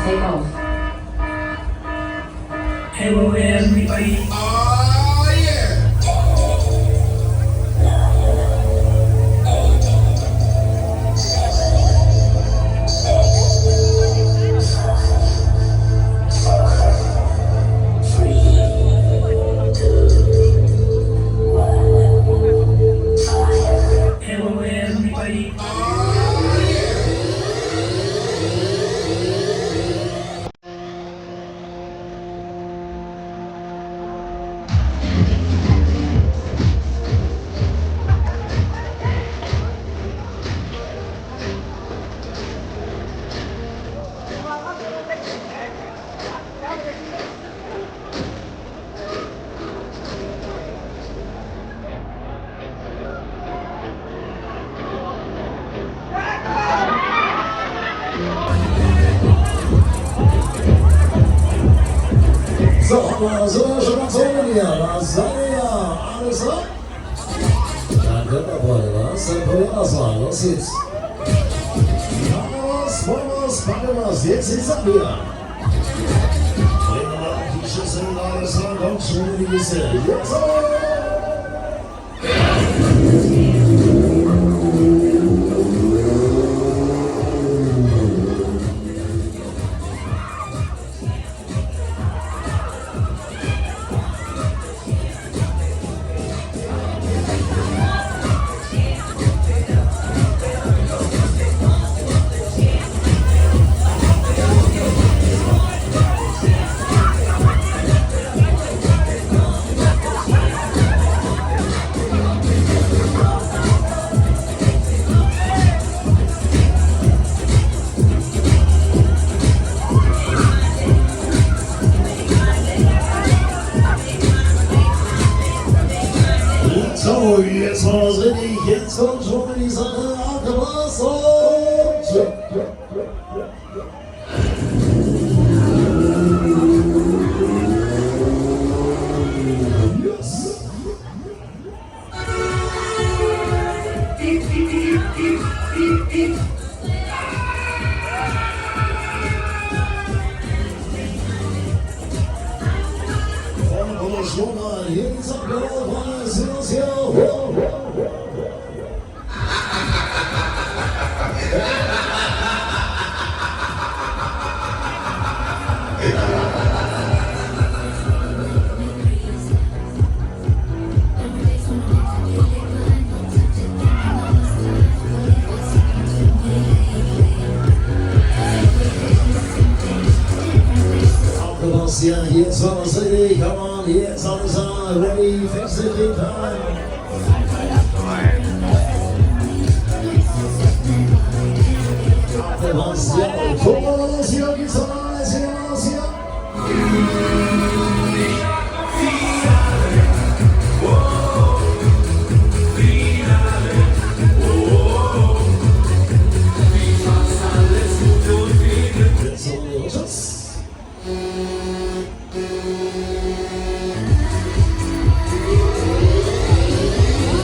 take off. Hello everybody. Oh yeah. Hello everybody. So, sind wir schon mal zu hier. Da seid ihr ja. Alles ab? Dann könnt ihr wollen, was? Dann probieren wir es mal. Los geht's. Packen wir's. Jetzt ist er wieder. Bringen wir auf die Schüssel. Alles ab. Kommt schon in die Kiste. Jetzt so, jetzt war das richtig. Jetzt kommt schon die Sache abgepasst und yes. Und schon mal hier die Sache auf, sind uns hier. Aufgepasst, ja, jetzt war das richtig, come on, jetzt alles an, ready, fix it in time. Aufgepasst, ja,